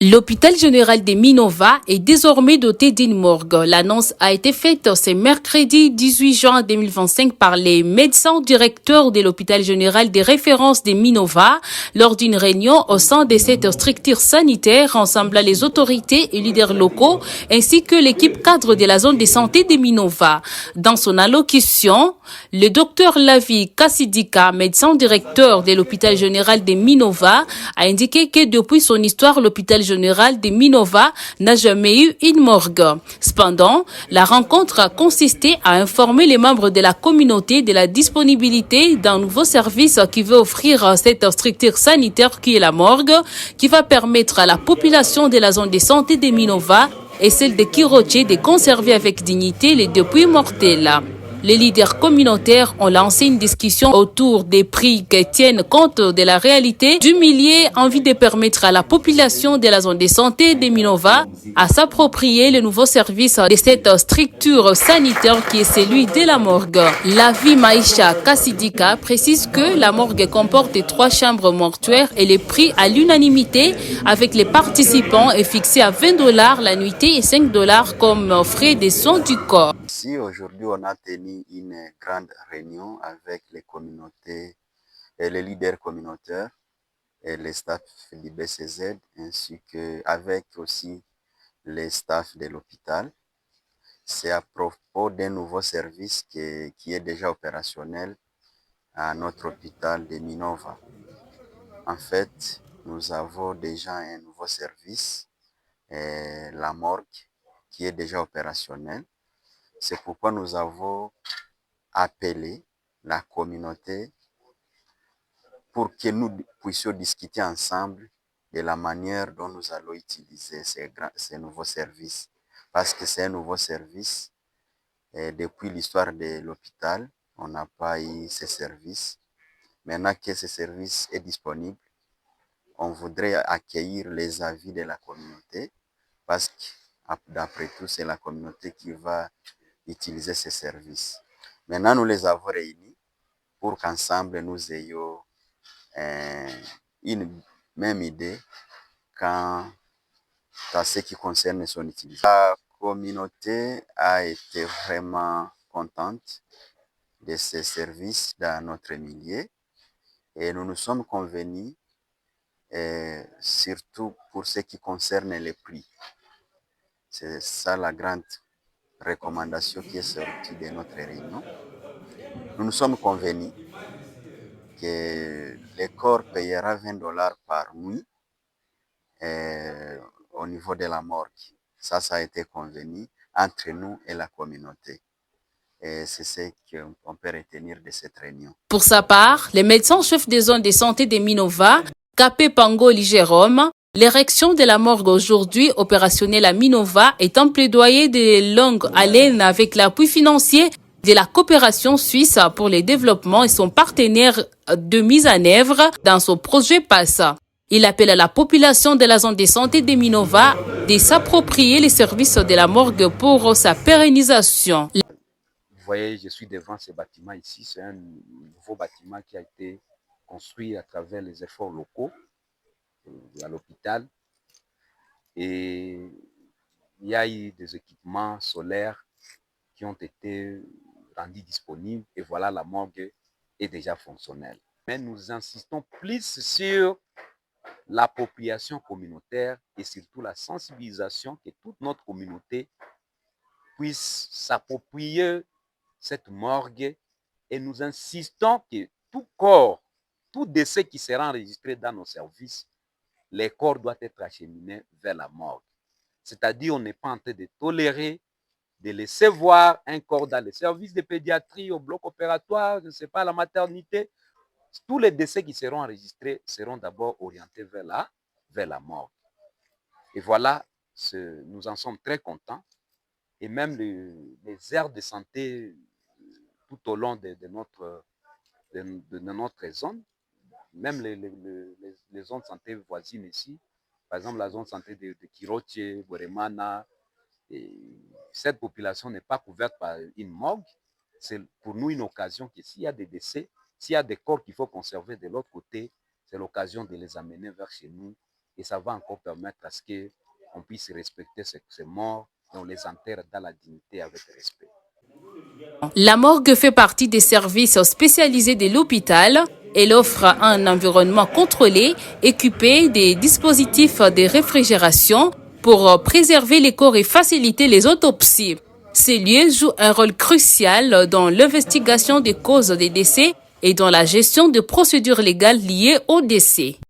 L'hôpital général de Minova est désormais doté d'une morgue. L'annonce a été faite ce mercredi 18 juin 2025 par les médecins directeurs de l'hôpital général des références de Minova lors d'une réunion au sein de cette structure sanitaire rassemblant les autorités et leaders locaux ainsi que l'équipe cadre de la zone de santé de Minova. Dans son allocution, le docteur Lavi Kassidika, médecin directeur de l'hôpital général de Minova, a indiqué que depuis son histoire, l'hôpital général de Minova n'a jamais eu une morgue. Cependant, la rencontre a consisté à informer les membres de la communauté de la disponibilité d'un nouveau service qui veut offrir cette structure sanitaire qui est la morgue, qui va permettre à la population de la zone de santé de Minova et celle de Kiroche de conserver avec dignité les dépouilles mortels. Les leaders communautaires ont lancé une discussion autour des prix qui tiennent compte de la réalité du milieu en vue de permettre à la population de la zone de santé de Minova à s'approprier le nouveau service de cette structure sanitaire qui est celui de la morgue. Lavi Maïcha Kassidika précise que la morgue comporte 3 chambres mortuaires et les prix à l'unanimité avec les participants est fixé à $20 la nuitée et $5 comme frais de soins du corps. Ici, aujourd'hui, on a tenu une grande réunion avec les communautés et les leaders communautaires et les staffs du BCZ, ainsi qu'avec aussi les staffs de l'hôpital. C'est à propos d'un nouveau service qui est déjà opérationnel à notre hôpital de Minova. En fait, nous avons déjà un nouveau service, la morgue, qui est déjà opérationnel. C'est pourquoi nous avons appelé la communauté pour que nous puissions discuter ensemble de la manière dont nous allons utiliser ces nouveaux services. Parce que c'est un nouveau service et depuis l'histoire de l'hôpital, on n'a pas eu ces services. Maintenant que ce service est disponible, on voudrait accueillir les avis de la communauté parce que d'après tout, c'est la communauté qui va utiliser ces services. Maintenant, nous les avons réunis pour qu'ensemble nous ayons une même idée quant à ce qui concerne son utilisation. La communauté a été vraiment contente de ces services dans notre milieu et nous nous sommes convenus, surtout pour ce qui concerne les prix. C'est ça la grande recommandation qui est sortie de notre réunion. Nous nous sommes convenus que le corps payera $20 par nuit au niveau de la morgue. Ça a été convenu entre nous et la communauté. Et c'est ce qu'on peut retenir de cette réunion. Pour sa part, les médecins chefs des zones de santé de Minova, Capé Pangoli Jérôme, l'érection de la morgue aujourd'hui opérationnelle à Minova est un plaidoyer de longue haleine avec l'appui financier de la coopération suisse pour le développement et son partenaire de mise en œuvre dans son projet PASSA. Il appelle à la population de la zone de santé de Minova de s'approprier les services de la morgue pour sa pérennisation. Vous voyez, je suis devant ce bâtiment ici. C'est un nouveau bâtiment qui a été construit à travers les efforts locaux à l'hôpital. Et il y a eu des équipements solaires qui ont été rendus disponibles. Et voilà, la morgue est déjà fonctionnelle. Mais nous insistons plus sur l'appropriation communautaire et surtout la sensibilisation que toute notre communauté puisse s'approprier cette morgue et nous insistons que tout corps, tout décès qui sera enregistré dans nos services, les corps doivent être acheminés vers la morgue. C'est-à-dire, on n'est pas en train de tolérer de laisser voir un corps dans les services de pédiatrie, au bloc opératoire, je ne sais pas, à la maternité. Tous les décès qui seront enregistrés seront d'abord orientés vers la morgue. Et voilà, nous en sommes très contents. Et même les aires de santé tout au long de notre zone, même les zones de santé voisines ici, par exemple la zone de santé de Kiroche, Boremana, cette population n'est pas couverte par une morgue. C'est pour nous une occasion que s'il y a des décès, s'il y a des corps qu'il faut conserver de l'autre côté, c'est l'occasion de les amener vers chez nous et ça va encore permettre à ce qu'on puisse respecter ces morts et on les enterre dans la dignité avec respect. La morgue fait partie des services spécialisés de l'hôpital. Elle offre un environnement contrôlé, équipé des dispositifs de réfrigération pour préserver les corps et faciliter les autopsies. Ces lieux jouent un rôle crucial dans l'investigation des causes des décès et dans la gestion des procédures légales liées au décès.